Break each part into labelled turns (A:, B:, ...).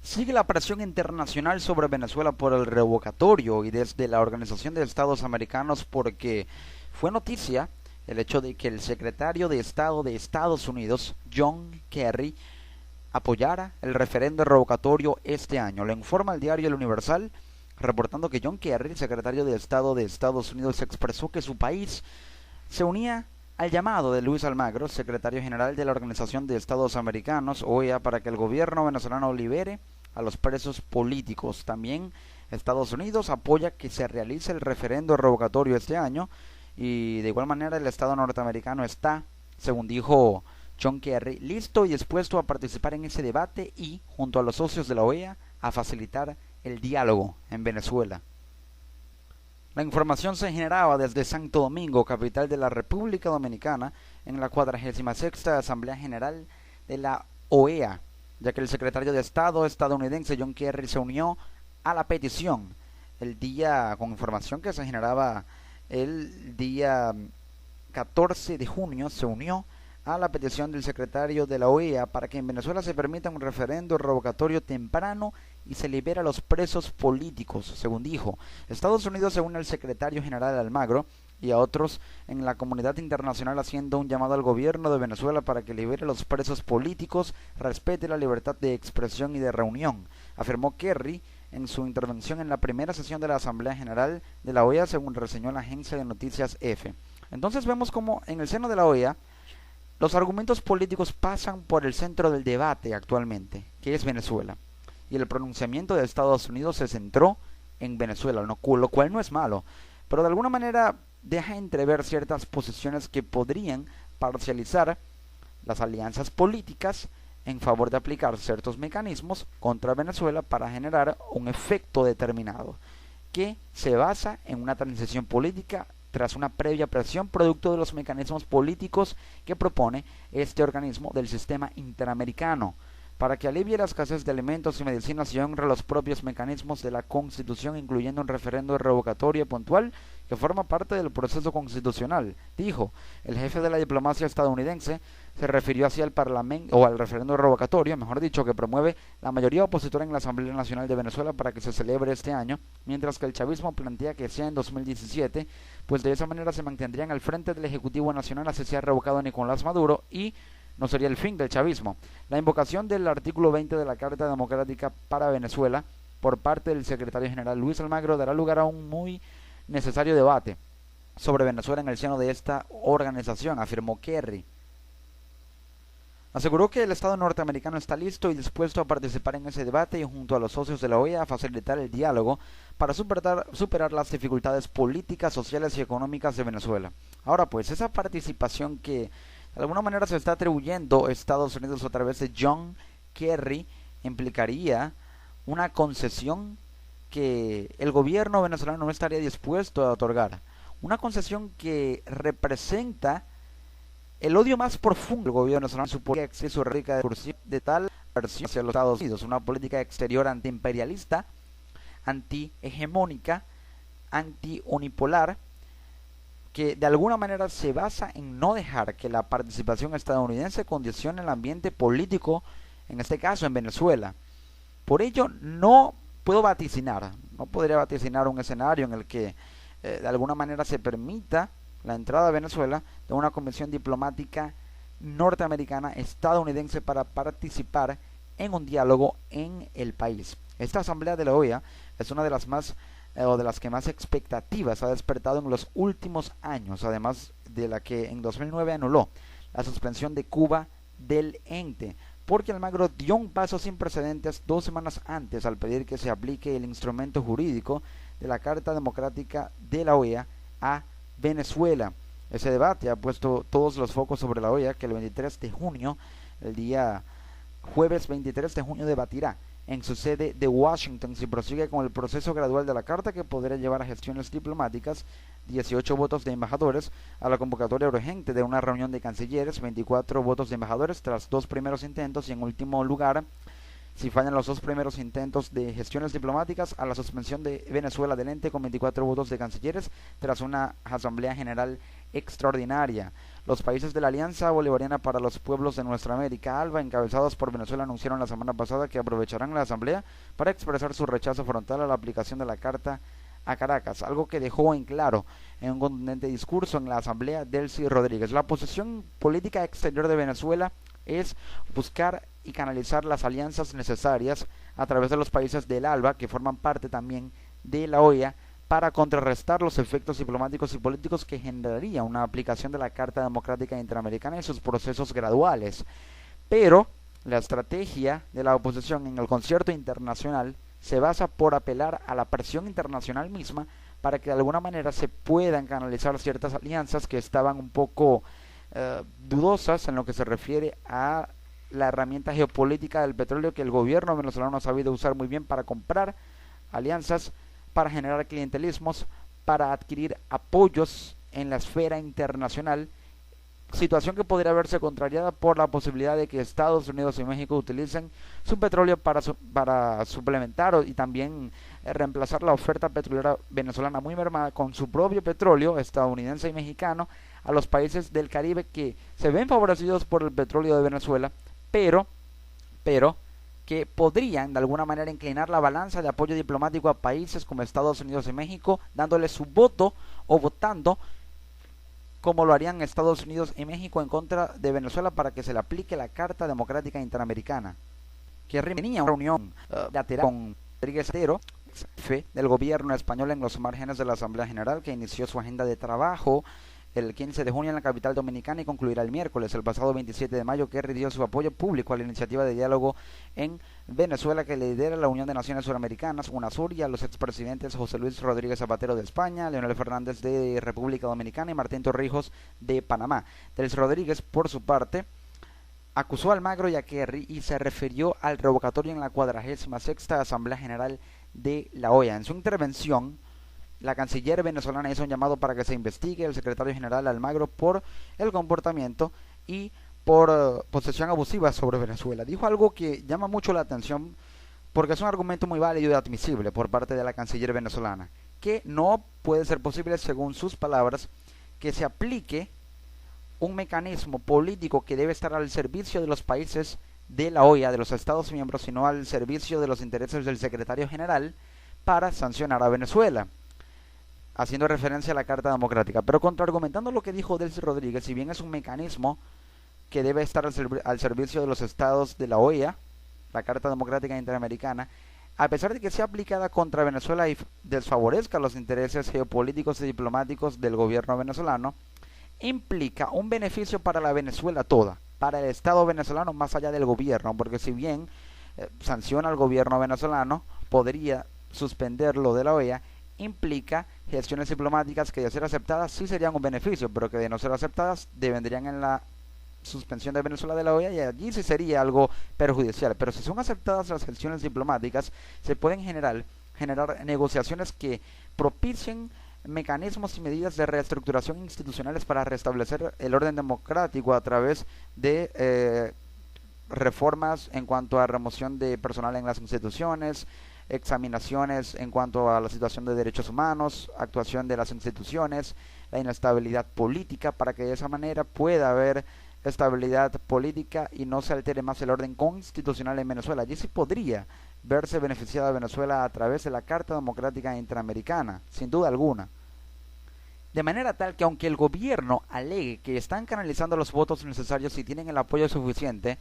A: Sigue la presión internacional sobre Venezuela por el revocatorio y desde la Organización de Estados Americanos porque fue noticia el hecho de que el secretario de Estado de Estados Unidos, John Kerry, apoyara el referendo revocatorio este año. Lo informa el diario El Universal, reportando que John Kerry, secretario de Estado de Estados Unidos, expresó que su país se unía al llamado de Luis Almagro, secretario general de la Organización de Estados Americanos, OEA, para que el gobierno venezolano libere a los presos políticos. También Estados Unidos apoya que se realice el referendo revocatorio este año y de igual manera el Estado norteamericano está, según dijo John Kerry, listo y dispuesto a participar en ese debate y, junto a los socios de la OEA, a facilitar el diálogo en Venezuela. La información se generaba desde Santo Domingo, capital de la República Dominicana, en la 46ª Asamblea General de la OEA, ya que el secretario de Estado estadounidense John Kerry se unió a la petición el día, con información que se generaba el día 14 de junio, se unió a la petición del secretario de la OEA para que en Venezuela se permita un referendo revocatorio temprano y se libera a los presos políticos, según dijo. Estados Unidos se une al secretario general Almagro y a otros en la comunidad internacional haciendo un llamado al gobierno de Venezuela para que libere a los presos políticos, respete la libertad de expresión y de reunión, afirmó Kerry en su intervención en la primera sesión de la Asamblea General de la OEA, según reseñó la agencia de noticias EFE. Entonces vemos como en el seno de la OEA los argumentos políticos pasan por el centro del debate actualmente, que es Venezuela. Y el pronunciamiento de Estados Unidos se centró en Venezuela, lo cual no es malo, pero de alguna manera deja entrever ciertas posiciones que podrían parcializar las alianzas políticas en favor de aplicar ciertos mecanismos contra Venezuela para generar un efecto determinado, que se basa en una transición política tras una previa presión producto de los mecanismos políticos que propone este organismo del sistema interamericano, para que alivie la escasez de alimentos y medicinas y honre los propios mecanismos de la Constitución, incluyendo un referendo revocatorio puntual que forma parte del proceso constitucional, dijo. El jefe de la diplomacia estadounidense se refirió así al parlamento o al referendo revocatorio, mejor dicho, que promueve la mayoría opositora en la Asamblea Nacional de Venezuela para que se celebre este año, mientras que el chavismo plantea que sea en 2017, pues de esa manera se mantendrían al frente del Ejecutivo Nacional así sea revocado Nicolás Maduro y no sería el fin del chavismo. La invocación del artículo 20 de la Carta Democrática para Venezuela por parte del secretario general Luis Almagro dará lugar a un muy necesario debate sobre Venezuela en el seno de esta organización, afirmó Kerry. Aseguró que el Estado norteamericano está listo y dispuesto a participar en ese debate y junto a los socios de la OEA a facilitar el diálogo para superar las dificultades políticas, sociales y económicas de Venezuela. Ahora pues, esa participación que de alguna manera se está atribuyendo a Estados Unidos a través de John Kerry implicaría una concesión que el gobierno venezolano no estaría dispuesto a otorgar. Una concesión que representa el odio más profundo del gobierno venezolano, su política exceso rica de tal versión hacia los Estados Unidos, una política exterior antiimperialista, antihegemónica, antiunipolar, que de alguna manera se basa en no dejar que la participación estadounidense condicione el ambiente político, en este caso en Venezuela. Por ello no puedo vaticinar, no podría vaticinar un escenario en el que de alguna manera se permita la entrada a Venezuela de una convención diplomática norteamericana estadounidense para participar en un diálogo en el país. Esta asamblea de la OEA es una de las más o de las que más expectativas ha despertado en los últimos años, además de la que en 2009 anuló la suspensión de Cuba del ente, porque Almagro dio un paso sin precedentes 2 semanas antes al pedir que se aplique el instrumento jurídico de la Carta Democrática de la OEA a Venezuela. Ese debate ha puesto todos los focos sobre la OEA, que el 23 de junio, el día jueves 23 de junio, debatirá en su sede de Washington si prosigue con el proceso gradual de la carta, que podría llevar a gestiones diplomáticas, 18 votos de embajadores, a la convocatoria urgente de una reunión de cancilleres, 24 votos de embajadores tras 2 primeros intentos y en último lugar Si fallan los dos primeros intentos de gestiones diplomáticas, a la suspensión de Venezuela del ente con 24 votos de cancilleres tras una asamblea general extraordinaria. Los países de la Alianza Bolivariana para los Pueblos de Nuestra América, ALBA, encabezados por Venezuela, anunciaron la semana pasada que aprovecharán la asamblea para expresar su rechazo frontal a la aplicación de la Carta a Caracas, algo que dejó en claro en un contundente discurso en la asamblea Delcy Rodríguez. La posición política exterior de Venezuela es buscar y canalizar las alianzas necesarias a través de los países del ALBA, que forman parte también de la OEA, para contrarrestar los efectos diplomáticos y políticos que generaría una aplicación de la Carta Democrática Interamericana y sus procesos graduales. Pero la estrategia de la oposición en el concierto internacional se basa por apelar a la presión internacional misma para que de alguna manera se puedan canalizar ciertas alianzas que estaban un poco dudosas en lo que se refiere a la herramienta geopolítica del petróleo que el gobierno venezolano ha sabido usar muy bien para comprar alianzas, para generar clientelismos, para adquirir apoyos en la esfera internacional, situación que podría verse contrariada por la posibilidad de que Estados Unidos y México utilicen su petróleo para suplementar y también reemplazar la oferta petrolera venezolana muy mermada con su propio petróleo estadounidense y mexicano a los países del Caribe que se ven favorecidos por el petróleo de Venezuela, pero que podrían de alguna manera inclinar la balanza de apoyo diplomático a países como Estados Unidos y México, dándole su voto o votando como lo harían Estados Unidos y México en contra de Venezuela para que se le aplique la Carta Democrática Interamericana. Que tenía una reunión lateral con Rodríguez Zapatero, jefe del gobierno español, en los márgenes de la Asamblea General, que inició su agenda de trabajo el 15 de junio en la capital dominicana y concluirá el miércoles. El pasado 27 de mayo, Kerry dio su apoyo público a la iniciativa de diálogo en Venezuela que lidera la Unión de Naciones Suramericanas, UNASUR, y a los expresidentes José Luis Rodríguez Zapatero de España, Leonel Fernández de República Dominicana y Martín Torrijos de Panamá. Delcy Rodríguez, por su parte, acusó a Almagro y a Kerry y se refirió al revocatorio en la 46ª Asamblea General de la OEA. En su intervención, la canciller venezolana hizo un llamado para que se investigue el secretario general Almagro por el comportamiento y por posesión abusiva sobre Venezuela. Dijo algo que llama mucho la atención porque es un argumento muy válido y admisible por parte de la canciller venezolana, que no puede ser posible, según sus palabras, que se aplique un mecanismo político que debe estar al servicio de los países de la OEA, de los Estados miembros, sino al servicio de los intereses del secretario general para sancionar a Venezuela, haciendo referencia a la Carta Democrática. Pero contraargumentando lo que dijo Delcy Rodríguez, si bien es un mecanismo que debe estar al servicio de los estados de la OEA, la Carta Democrática Interamericana, a pesar de que sea aplicada contra Venezuela y desfavorezca los intereses geopolíticos y diplomáticos del gobierno venezolano, implica un beneficio para la Venezuela toda, para el Estado venezolano más allá del gobierno, porque si bien sanciona al gobierno venezolano, podría suspenderlo de la OEA, implica gestiones diplomáticas que de ser aceptadas sí serían un beneficio, pero que de no ser aceptadas devendrían en la suspensión de Venezuela de la OEA y allí sí sería algo perjudicial. Pero si son aceptadas las gestiones diplomáticas, se pueden generar negociaciones que propicien mecanismos y medidas de reestructuración institucionales para restablecer el orden democrático a través de reformas en cuanto a remoción de personal en las instituciones, examinaciones en cuanto a la situación de derechos humanos, actuación de las instituciones, la inestabilidad política, para que de esa manera pueda haber estabilidad política y no se altere más el orden constitucional en Venezuela. Allí sí podría verse beneficiada Venezuela a través de la Carta Democrática Interamericana, sin duda alguna. De manera tal que aunque el gobierno alegue que están canalizando los votos necesarios y tienen el apoyo suficiente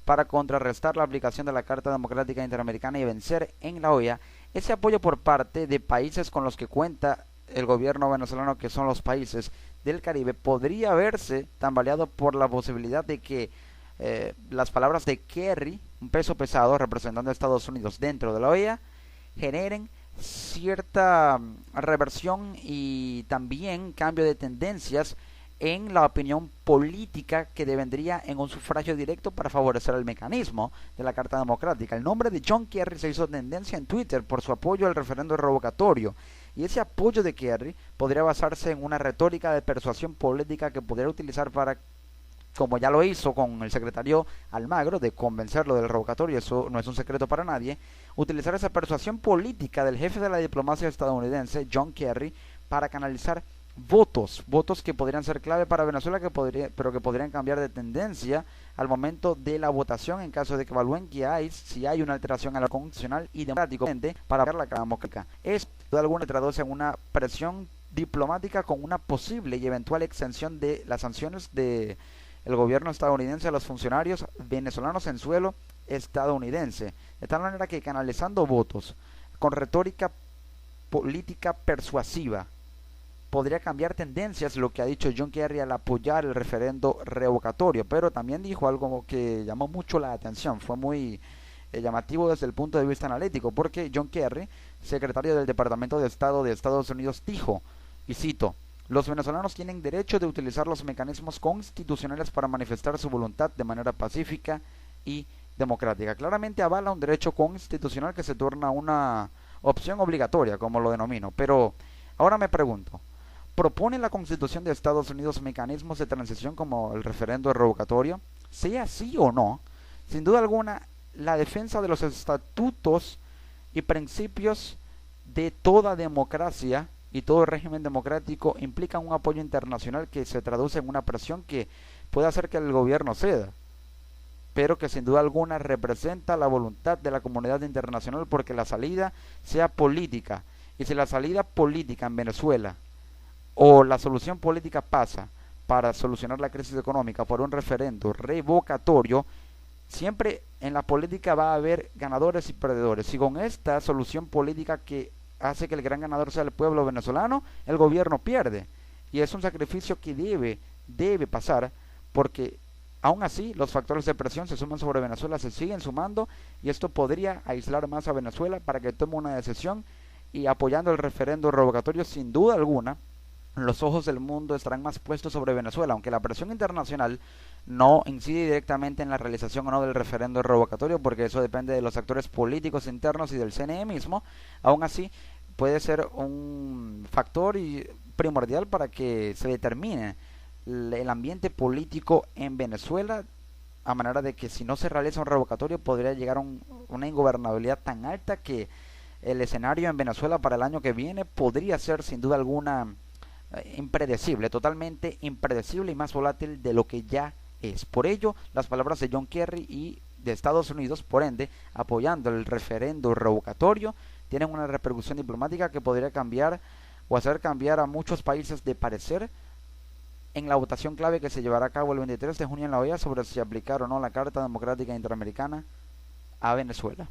A: para contrarrestar la aplicación de la Carta Democrática Interamericana y vencer en la OEA, ese apoyo por parte de países con los que cuenta el gobierno venezolano, que son los países del Caribe, podría verse tambaleado por la posibilidad de que las palabras de Kerry, un peso pesado representando a Estados Unidos dentro de la OEA, generen cierta reversión y también cambio de tendencias en la opinión política que devendría en un sufragio directo para favorecer el mecanismo de la Carta Democrática. El nombre de John Kerry se hizo tendencia en Twitter por su apoyo al referendo revocatorio, y ese apoyo de Kerry podría basarse en una retórica de persuasión política que podría utilizar para como ya lo hizo con el secretario Almagro, de convencerlo del revocatorio, eso no es un secreto para nadie, utilizar esa persuasión política del jefe de la diplomacia estadounidense, John Kerry, para canalizar votos que podrían ser clave para Venezuela, pero que podrían cambiar de tendencia al momento de la votación en caso de que evalúen que si hay una alteración a la constitucional y democrático para cambiar la democrática. Esto de alguna traduce en una presión diplomática con una posible y eventual extensión de las sanciones de el gobierno estadounidense a los funcionarios venezolanos en suelo estadounidense, de tal manera que canalizando votos con retórica política persuasiva podría cambiar tendencias, lo que ha dicho John Kerry al apoyar el referendo revocatorio, pero también dijo algo que llamó mucho la atención, fue muy llamativo desde el punto de vista analítico, porque John Kerry, secretario del Departamento de Estado de Estados Unidos, dijo, y cito, los venezolanos tienen derecho de utilizar los mecanismos constitucionales para manifestar su voluntad de manera pacífica y democrática. Claramente avala un derecho constitucional que se torna una opción obligatoria, como lo denomino, pero ahora me pregunto, ¿propone la Constitución de Estados Unidos mecanismos de transición como el referendo revocatorio? Sea así o no, sin duda alguna, la defensa de los estatutos y principios de toda democracia y todo régimen democrático implica un apoyo internacional que se traduce en una presión que puede hacer que el gobierno ceda, pero que sin duda alguna representa la voluntad de la comunidad internacional porque la salida sea política. Y si la salida política en Venezuela o la solución política pasa para solucionar la crisis económica por un referendo revocatorio, siempre en la política va a haber ganadores y perdedores. Y con esta solución política que hace que el gran ganador sea el pueblo venezolano, el gobierno pierde. Y es un sacrificio que debe pasar, porque aún así los factores de presión se suman sobre Venezuela, se siguen sumando, y esto podría aislar más a Venezuela para que tome una decisión, y apoyando el referendo revocatorio, sin duda alguna, los ojos del mundo estarán más puestos sobre Venezuela, aunque la presión internacional no incide directamente en la realización o no del referendo revocatorio, porque eso depende de los actores políticos internos y del CNE mismo. Aún así, puede ser un factor primordial para que se determine el ambiente político en Venezuela, a manera de que si no se realiza un revocatorio podría llegar a una ingobernabilidad tan alta que el escenario en Venezuela para el año que viene podría ser sin duda alguna impredecible, totalmente impredecible y más volátil de lo que ya es. Por ello, las palabras de John Kerry y de Estados Unidos, por ende, apoyando el referendo revocatorio, tienen una repercusión diplomática que podría cambiar o hacer cambiar a muchos países de parecer en la votación clave que se llevará a cabo el 23 de junio en La OEA sobre si aplicar o no la Carta Democrática Interamericana a Venezuela.